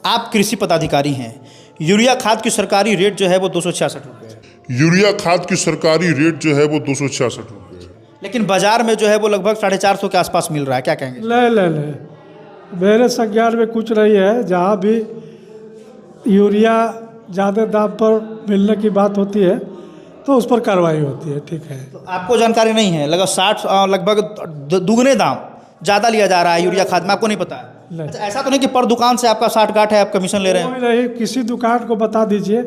आप कृषि पदाधिकारी हैं, यूरिया खाद की सरकारी रेट जो है वो 266 रुपये है। यूरिया खाद की सरकारी रेट जो है वो 266 रुपये है, लेकिन बाजार में जो है वो लगभग 450 के आसपास मिल रहा है, क्या कहेंगे? ले मेरे संज्ञान में कुछ नहीं है। जहाँ भी यूरिया ज़्यादा दाम पर मिलने की बात होती है तो उस पर कार्रवाई होती है। ठीक है, तो आपको जानकारी नहीं है? लगभग दुगने दाम ज़्यादा लिया जा रहा है यूरिया खाद में, आपको नहीं पता है? नहीं। अच्छा, ऐसा तो नहीं कि पर दुकान से आपका 60 है, आप कमीशन ले रहे हैं? कोई नहीं, किसी दुकान को बता दीजिए।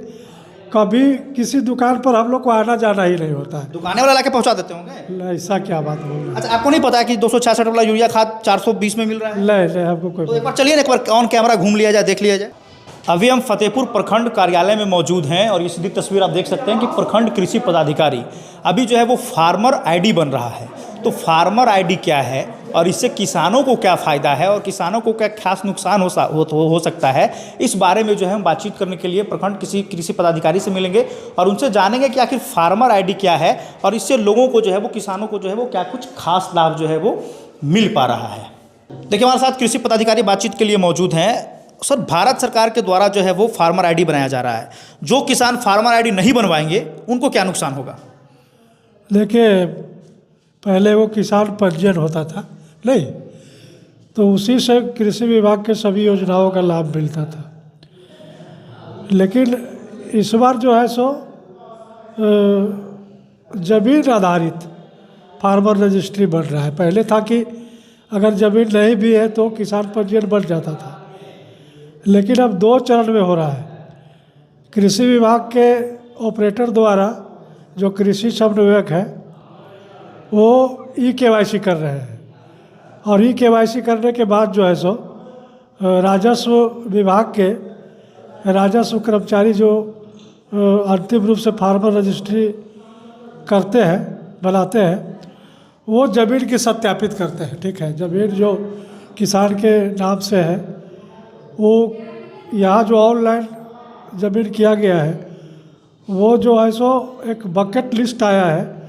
कभी किसी दुकान पर हम लोग को आना जाना ही नहीं होता है। दुकाने वाला लाके पहुंचा देते होंगे? ऐसा क्या बात बोल रहे हैं? अच्छा, आपको नहीं पता है कि 266 वाला यूरिया खाद 420 में मिल रहा है? नहीं हमको कोई तो एक बार चलिए ना, एक बार ऑन कैमरा घूम लिया जाए, देख लिया जाए। अभी हम फतेहपुर प्रखंड कार्यालय में मौजूद हैं और ये सीधी तस्वीर आप देख सकते हैं कि प्रखंड कृषि पदाधिकारी अभी जो है वो फार्मर आईडी बन रहा है। तो फार्मर आईडी क्या है और इससे किसानों को क्या फ़ायदा है और किसानों को क्या खास नुकसान हो सकता है, इस बारे में जो है हम बातचीत करने के लिए प्रखंड कृषि पदाधिकारी से मिलेंगे और उनसे जानेंगे कि आखिर फार्मर आईडी क्या है और इससे लोगों को जो है वो, किसानों को जो है वो क्या कुछ खास लाभ जो है वो मिल पा रहा है। देखिए, हमारे साथ कृषि पदाधिकारी बातचीत के लिए मौजूद हैं। सर, भारत सरकार के द्वारा जो है वो फार्मर आईडी बनाया जा रहा है, जो किसान फार्मर आईडी नहीं बनवाएंगे उनको क्या नुकसान होगा? देखिए, पहले वो किसान पंजीयन होता था नहीं, तो उसी से कृषि विभाग के सभी योजनाओं का लाभ मिलता था। लेकिन इस बार जो है सो जमीन आधारित फार्मर रजिस्ट्री बन रहा है। पहले था कि अगर ज़मीन नहीं भी है तो किसान पंजीयन बन जाता था, लेकिन अब 2 चरण में हो रहा है। कृषि विभाग के ऑपरेटर द्वारा, जो कृषि समन्वयक है, वो ई-KYC कर रहे हैं और ई-KYC करने के बाद जो है सो राजस्व विभाग के राजस्व कर्मचारी जो अंतिम रूप से फार्मर रजिस्ट्री करते हैं, बनाते हैं, वो ज़मीन की सत्यापित करते हैं। ठीक है, ज़मीन जो किसान के नाम से है, वो यहाँ जो ऑनलाइन ज़मीन किया गया है, वो जो है सो एक बकेट लिस्ट आया है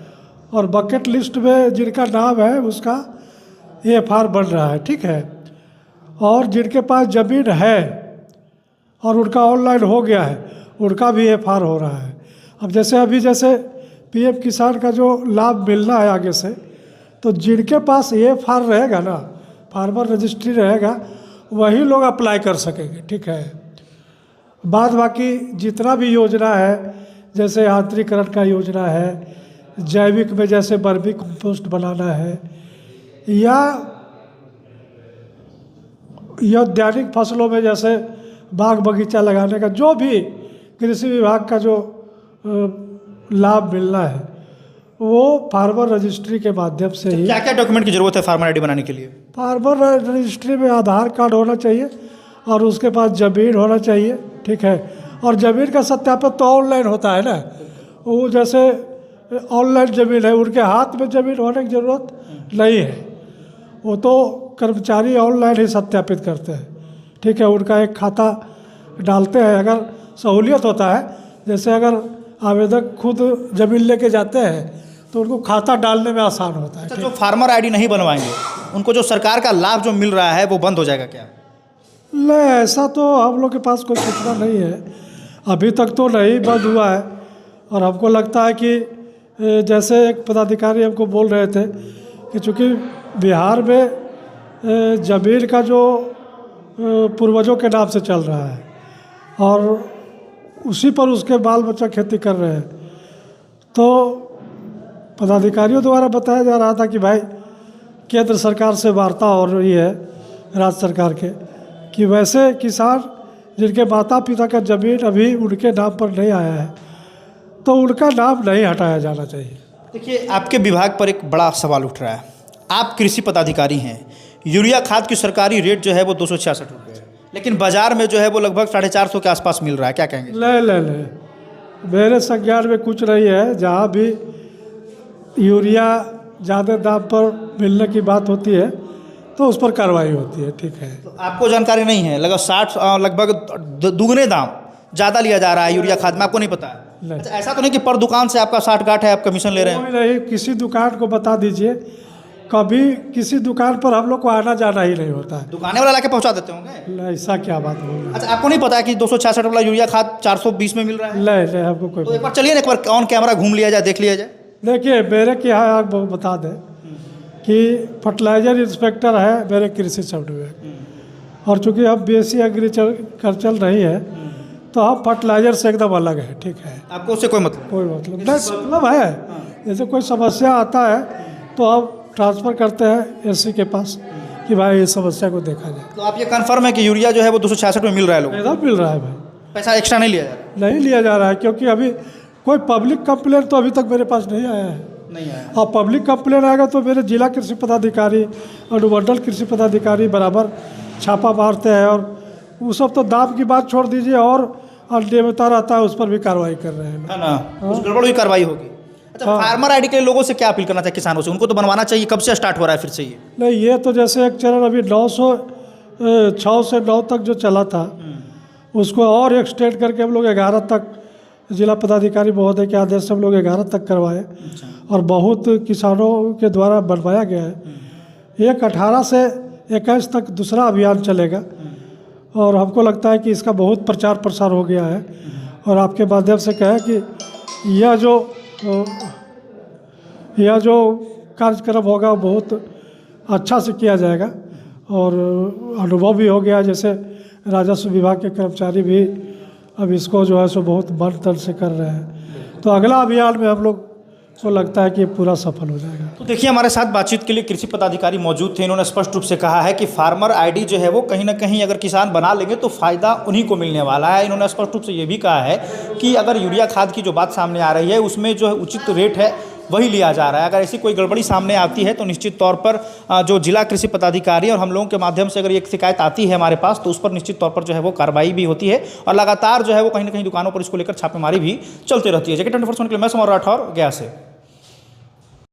और बकेट लिस्ट में जिनका नाम है उसका AFR बन रहा है। ठीक है, और जिनके पास ज़मीन है और उनका ऑनलाइन हो गया है, उनका भी AFR हो रहा है। अब जैसे PM किसान का जो लाभ मिलना है आगे से, तो जिनके पास AFR रहेगा ना, फार्मर रजिस्ट्री रहेगा, वही लोग अप्लाई कर सकेंगे। ठीक है, बाद बाकी जितना भी योजना है, जैसे यांत्रिकरण का योजना है, जैविक में जैसे वर्मी कंपोस्ट बनाना है, या दैनिक फसलों में जैसे बाग बगीचा लगाने का, जो भी कृषि विभाग का जो लाभ मिलना है, वो फार्मर रजिस्ट्री के माध्यम से ही। क्या क्या डॉक्यूमेंट की ज़रूरत है फार्मर आईडी बनाने के लिए? फार्मर रजिस्ट्री में आधार कार्ड होना चाहिए और उसके पास ज़मीन होना चाहिए। ठीक है, और ज़मीन का सत्यापन तो ऑनलाइन होता है ना। वो जैसे ऑनलाइन ज़मीन है, उनके हाथ में ज़मीन होने की ज़रूरत नहीं है, वो तो कर्मचारी ऑनलाइन ही सत्यापित करते हैं। ठीक है, उनका एक खाता डालते हैं। अगर सहूलियत होता है, जैसे अगर आवेदक खुद ज़मीन लेके जाते हैं तो उनको खाता डालने में आसान होता है। अच्छा, जो फार्मर आईडी नहीं बनवाएंगे उनको जो सरकार का लाभ जो मिल रहा है वो बंद हो जाएगा क्या? नहीं, ऐसा तो हम लोग के पास कोई सूचना नहीं है, अभी तक तो नहीं बंद हुआ है। और हमको लगता है कि जैसे एक पदाधिकारी हमको बोल रहे थे कि चूँकि बिहार में ज़मीन का जो पूर्वजों के नाम से चल रहा है और उसी पर उसके बाल बच्चा खेती कर रहे हैं, तो पदाधिकारियों द्वारा बताया जा रहा था कि भाई केंद्र सरकार से वार्ता हो रही है राज्य सरकार के, कि वैसे किसान जिनके माता पिता का ज़मीन अभी उनके नाम पर नहीं आया है, तो उनका नाम नहीं हटाया जाना चाहिए। देखिए, आपके विभाग पर एक बड़ा सवाल उठ रहा है। आप कृषि पदाधिकारी हैं, यूरिया खाद की सरकारी रेट जो है वो 266 रुपये है, लेकिन बाजार में जो है वो लगभग 450 के आसपास मिल रहा है, क्या कहेंगे? ले मेरे संज्ञान में कुछ नहीं है। जहाँ भी यूरिया ज़्यादा दाम पर मिलने की बात होती है तो उस पर कार्रवाई होती है। ठीक है, तो आपको जानकारी नहीं है? लगभग दुगने दाम ज़्यादा लिया जा रहा है यूरिया खाद में, आपको नहीं पता है? अच्छा, ऐसा तो नहीं कि पर दुकान से आपका 60 है, आप कमीशन ले रहे हैं? कोई नहीं, किसी दुकान को बता दीजिए। कभी किसी दुकान पर हम लोग को आना जाना ही नहीं होता है। दुकाने वाला लाके पहुंचा देते होंगे। ऐसा क्या बात बोल रहे अच्छा, आपको नहीं पता है कि 266 वाला यूरिया खाद 420 में मिल रहा है? हैं? नहीं हमको कोई तो एक बार चलिए ना, एक बार ऑन कैमरा घूम लिया जाए, देख लिया जाए। देखिए मेरे के यहाँ आप बता दें कि फर्टिलाइजर इंस्पेक्टर है मेरे कृषि सब विभाग, और चूँकि अब BSc एग्रीकल्चर नहीं है तो हम फर्टिलाइजर से एकदम अलग है। ठीक है, आपको उससे कोई मतलब? कोई मतलब नहीं, मतलब है जैसे कोई समस्या आता है तो हम ट्रांसफ़र करते हैं SC के पास कि भाई इस समस्या को देखा जाए। तो आप ये कंफर्म है कि यूरिया जो है वो 266 में मिल रहा है लोगों को? एकदम मिल रहा है भाई, पैसा एक्स्ट्रा नहीं लिया जा रहा? नहीं लिया जा रहा है, क्योंकि अभी कोई पब्लिक कंप्लेंट तो अभी तक मेरे पास नहीं आया है। नहीं आया। और पब्लिक कंप्लेंट आएगा तो मेरे जिला कृषि पदाधिकारी अनुमंडल कृषि पदाधिकारी बराबर छापा मारते हैं, और वो सब तो दाम की बात छोड़ दीजिए, और अनियमितता रहता है उस पर भी कार्रवाई कर रहे हैं। है ना, कुछ गड़बड़ हुई कार्रवाई होगी। अच्छा, फार्मर आईडी के लिए लोगों से क्या अपील करना चाहिए, किसानों से? उनको तो बनवाना चाहिए, कब से स्टार्ट हो रहा है फिर से ये? नहीं, ये तो जैसे एक चरण अभी 906 से 9 तक जो चला था उसको और एक्सटेंड करके हम लोग 11 तक जिला पदाधिकारी महोदय के आदेश से हम लोग 11 तक करवाए, और बहुत किसानों के द्वारा बनवाया गया है। एक 18 से 21 तक दूसरा अभियान चलेगा, और हमको लगता है कि इसका बहुत प्रचार प्रसार हो गया है, और आपके माध्यम से कहें कि यह जो कार्यक्रम होगा वो बहुत अच्छा से किया जाएगा, और अनुभव भी हो गया। जैसे राजस्व विभाग के कर्मचारी भी अब इसको जो है सो बहुत मन तन से कर रहे हैं, तो अगला अभियान में हम लोग को लगता है कि ये पूरा सफल हो जाएगा। तो देखिए, हमारे साथ बातचीत के लिए कृषि पदाधिकारी मौजूद थे। इन्होंने स्पष्ट रूप से कहा है कि फार्मर आईडी जो है वो कहीं ना कहीं अगर किसान बना लेंगे तो फ़ायदा उन्हीं को मिलने वाला है। इन्होंने स्पष्ट रूप से ये भी कहा है कि अगर यूरिया खाद की जो बात सामने आ रही है उसमें जो है उचित रेट है वही लिया जा रहा है। अगर ऐसी कोई गड़बड़ी सामने आती है तो निश्चित तौर पर जो जिला कृषि पदाधिकारी और हम लोगों के माध्यम से अगर ये शिकायत आती है हमारे पास, तो उस पर निश्चित तौर पर जो है वो कार्रवाई भी होती है, और लगातार जो है वो कहीं ना कहीं दुकानों पर इसको लेकर छापेमारी भी चलती रहती है। JK 24 के लिए मैं समर राठौर, गया से।